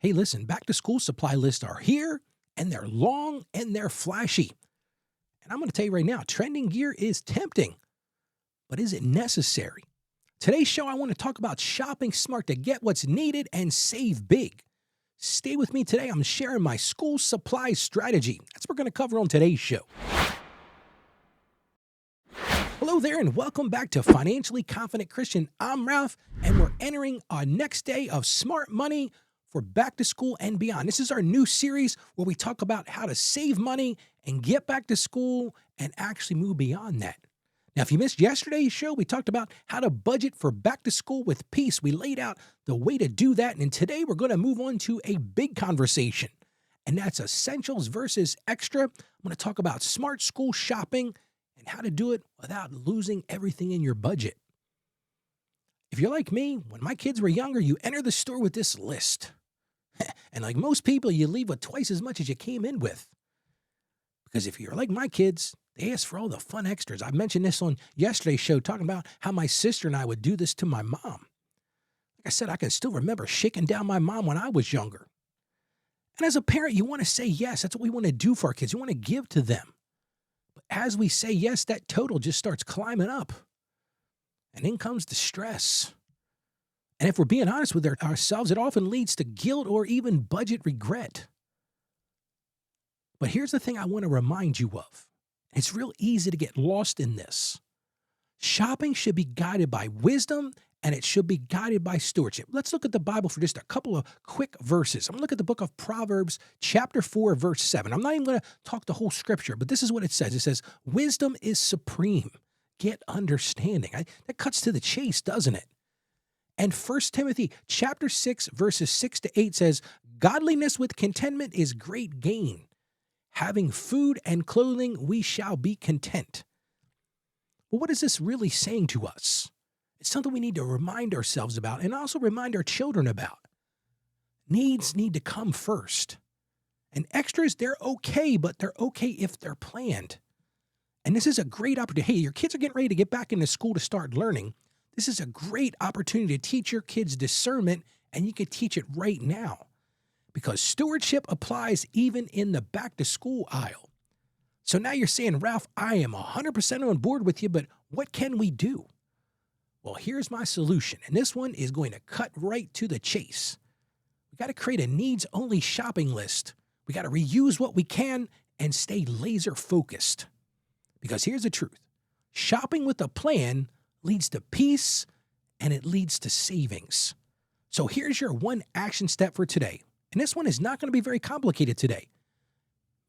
Hey, listen, back to school supply lists are here and they're long and they're flashy. And I'm going to tell you right now, trending gear is tempting, but is it necessary? Today's show, I want to talk about shopping smart to get what's needed and save big. Stay with me today. I'm sharing my school supply strategy. That's what we're going to cover on today's show. Hello there, and welcome back to Financially Confident Christian. I'm Ralph, and we're entering our next day of smart money for back to school and beyond. This is our new series where we talk about how to save money and get back to school and actually move beyond that. Now, if you missed yesterday's show, we talked about how to budget for back to school with peace. We laid out the way to do that, and today we're going to move on to a big conversation, and that's essentials versus extra. I'm going to talk about smart school shopping and how to do it without losing everything in your budget. If you're like me, when my kids were younger, you enter the store with this list. And like most people, you leave with twice as much as you came in with. Because if you're like my kids, they ask for all the fun extras. I mentioned this on yesterday's show, talking about how my sister and I would do this to my mom. Like I said, I can still remember shaking down my mom when I was younger. And as a parent, you want to say yes. That's what we want to do for our kids. You want to give to them. But as we say yes, that total just starts climbing up. And in comes the stress. And if we're being honest with ourselves, it often leads to guilt or even budget regret. But here's the thing I want to remind you of. It's real easy to get lost in this. Shopping should be guided by wisdom, and it should be guided by stewardship. Let's look at the Bible for just a couple of quick verses. I'm going to look at the book of Proverbs, chapter 4, verse 7. I'm not even going to talk the whole scripture, but this is what it says. It says, wisdom is supreme. Get understanding. That cuts to the chase, doesn't it? And 1 Timothy chapter 6, verses 6 to 8 says, godliness with contentment is great gain. Having food and clothing, we shall be content. Well, what is this really saying to us? It's something we need to remind ourselves about and also remind our children about. Needs need to come first. And extras, they're okay, but they're okay if they're planned. And this is a great opportunity. Hey, your kids are getting ready to get back into school to start learning. This is a great opportunity to teach your kids discernment, and you can teach it right now. Because stewardship applies even in the back-to-school aisle. So now you're saying, Ralph, I am 100% on board with you, but what can we do? Well, here's my solution, and this one is going to cut right to the chase. We got to create a needs-only shopping list. We got to reuse what we can and stay laser-focused. Because here's the truth. Shopping with a plan leads to peace, and it leads to savings. So here's your one action step for today. And this one is not going to be very complicated today.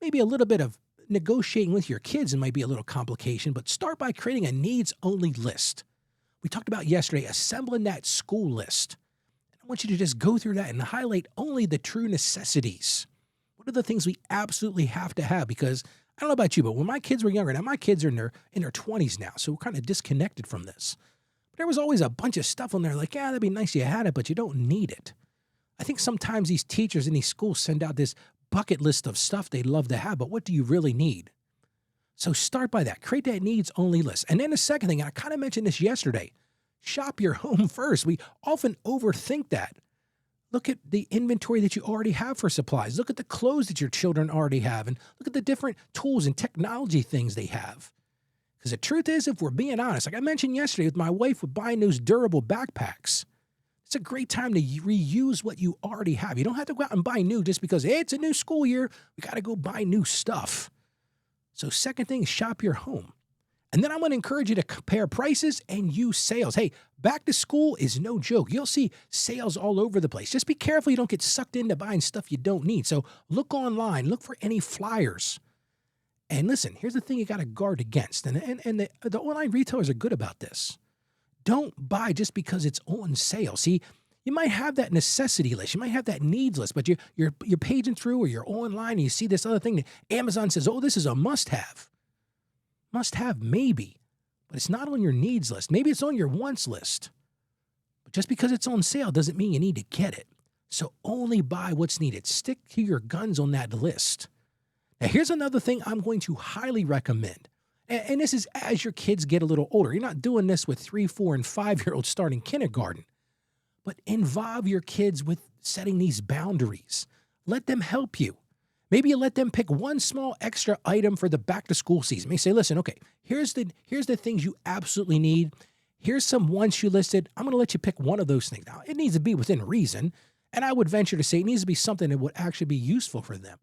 Maybe a little bit of negotiating with your kids, it might be a little complication, but start by creating a needs-only list. We talked about yesterday assembling that school list. I want you to just go through that and highlight only the true necessities. What are the things we absolutely have to have? Because I don't know about you, but when my kids were younger, now my kids are in their 20s now, so we're kind of disconnected from this. But there was always a bunch of stuff on there like, yeah, that'd be nice you had it, but you don't need it. I think sometimes these teachers in these schools send out this bucket list of stuff they'd love to have, but what do you really need? So start by that. Create that needs-only list. And then the second thing, and I kind of mentioned this yesterday, shop your home first. We often overthink that. Look at the inventory that you already have for supplies. Look at the clothes that your children already have, and look at the different tools and technology things they have. Because the truth is, if we're being honest, like I mentioned yesterday with my wife with buying those durable backpacks, it's a great time to reuse what you already have. You don't have to go out and buy new just because, hey, it's a new school year. We got to go buy new stuff. So second thing is shop your home. And then I'm going to encourage you to compare prices and use sales. Hey, back to school is no joke. You'll see sales all over the place. Just be careful you don't get sucked into buying stuff you don't need. So look online, look for any flyers. And listen, here's the thing you got to guard against. And the online retailers are good about this. Don't buy just because it's on sale. See, you might have that necessity list. You might have that needs list, but you're paging through or you're online and you see this other thing that Amazon says, oh, this is a must-have. Must-have, maybe, but it's not on your needs list. Maybe it's on your wants list. But just because it's on sale doesn't mean you need to get it. So only buy what's needed. Stick to your guns on that list. Now, here's another thing I'm going to highly recommend. And this is as your kids get a little older. You're not doing this with 3, 4, and 5-year-olds starting kindergarten. but involve your kids with setting these boundaries. Let them help you. Maybe you let them pick one small extra item for the back to school season. Maybe say, listen, okay, here's the things you absolutely need. Here's some wants you listed. I'm going to let you pick one of those things. Now, it needs to be within reason, and I would venture to say it needs to be something that would actually be useful for them.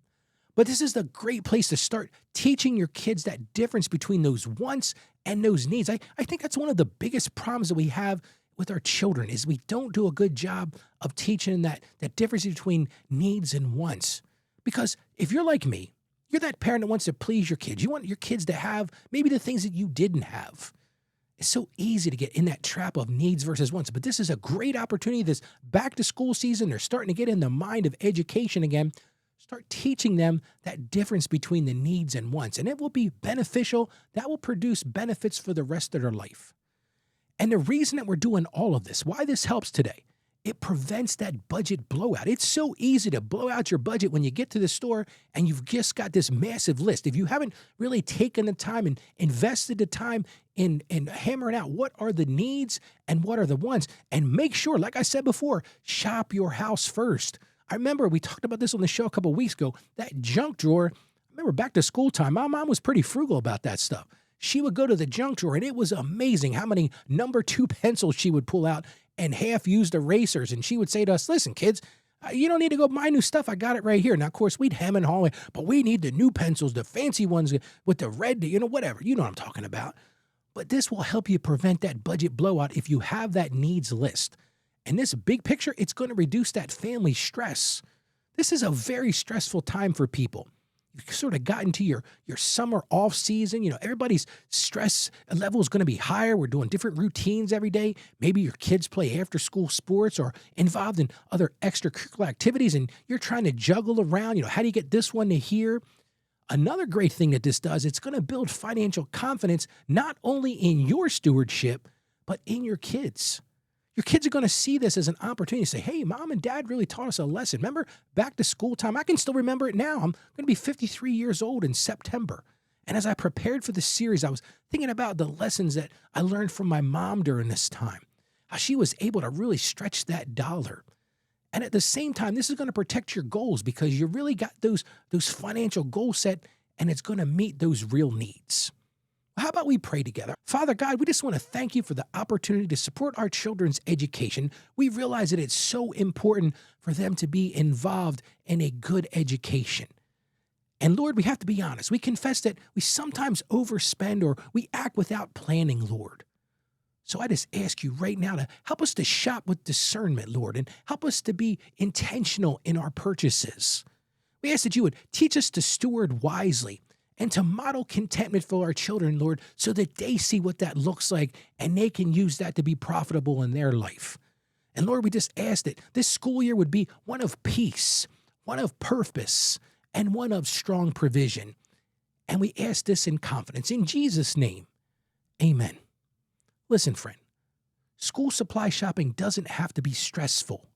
But this is a great place to start teaching your kids that difference between those wants and those needs. I think that's one of the biggest problems that we have with our children is we don't do a good job of teaching that difference between needs and wants. Because if you're like me, you're that parent that wants to please your kids. You want your kids to have maybe the things that you didn't have. It's so easy to get in that trap of needs versus wants. But this is a great opportunity. This back to school season, they're starting to get in the mind of education again. Start teaching them that difference between the needs and wants, and it will be beneficial. That will produce benefits for the rest of their life. And the reason that we're doing all of this, why this helps today, it prevents that budget blowout. It's so easy to blow out your budget when you get to the store and you've just got this massive list. If you haven't really taken the time and invested the time in hammering out what are the needs and what are the wants, and make sure, like I said before, shop your house first. I remember we talked about this on the show a couple of weeks ago, that junk drawer. I remember back to school time, my mom was pretty frugal about that stuff. She would go to the junk drawer, and it was amazing how many number 2 pencils she would pull out and half-used erasers. And she would say to us, listen, kids, you don't need to go buy new stuff. I got it right here. Now, of course, we'd hem and haw it, but we need the new pencils, the fancy ones with the red, whatever. You know what I'm talking about. But this will help you prevent that budget blowout if you have that needs list. And this big picture, it's going to reduce that family stress. This is a very stressful time for people. You've sort of gotten to your summer off season. Everybody's stress level is going to be higher. We're doing different routines every day. Maybe your kids play after school sports or involved in other extracurricular activities, and you're trying to juggle around, how do you get this one to here? Another great thing that this does, it's going to build financial confidence, not only in your stewardship, but in your kids. Your kids are going to see this as an opportunity to say, hey, mom and dad really taught us a lesson. Remember back to school time? I can still remember it now. I'm going to be 53 years old in September. And as I prepared for this series, I was thinking about the lessons that I learned from my mom during this time, how she was able to really stretch that dollar. And at the same time, this is going to protect your goals because you really got those financial goals set, and it's going to meet those real needs. How about we pray together? Father God, we just want to thank you for the opportunity to support our children's education. We realize that it's so important for them to be involved in a good education. And Lord, we have to be honest. We confess that we sometimes overspend or we act without planning, Lord. So I just ask you right now to help us to shop with discernment, Lord, and help us to be intentional in our purchases. We ask that you would teach us to steward wisely and to model contentment for our children, Lord, so that they see what that looks like and they can use that to be profitable in their life. And Lord, we just ask that this school year would be one of peace, one of purpose, and one of strong provision. And we ask this in confidence. In Jesus' name, amen. Listen, friend, school supply shopping doesn't have to be stressful.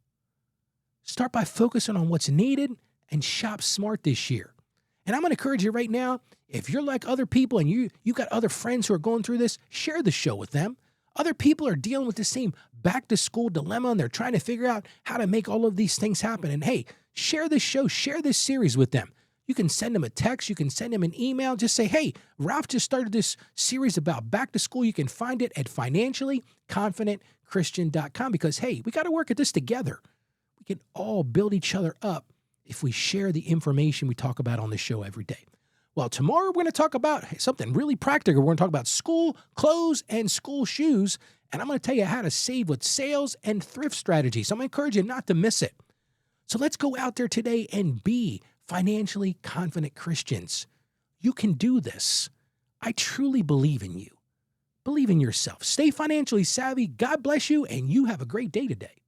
Start by focusing on what's needed and shop smart this year. And I'm going to encourage you right now, if you're like other people and you got other friends who are going through this, share the show with them. Other people are dealing with the same back-to-school dilemma, and they're trying to figure out how to make all of these things happen. And hey, share this show, share this series with them. You can send them a text. You can send them an email. Just say, hey, Ralph just started this series about back to school. You can find it at financiallyconfidentchristian.com because, hey, we got to work at this together. We can all build each other up if we share the information we talk about on the show every day. Well, tomorrow we're going to talk about something really practical. We're going to talk about school clothes and school shoes, and I'm going to tell you how to save with sales and thrift strategies. So I'm going to encourage you not to miss it. So let's go out there today and be financially confident Christians. You can do this. I truly believe in you. Believe in yourself. Stay financially savvy. God bless you, and you have a great day today.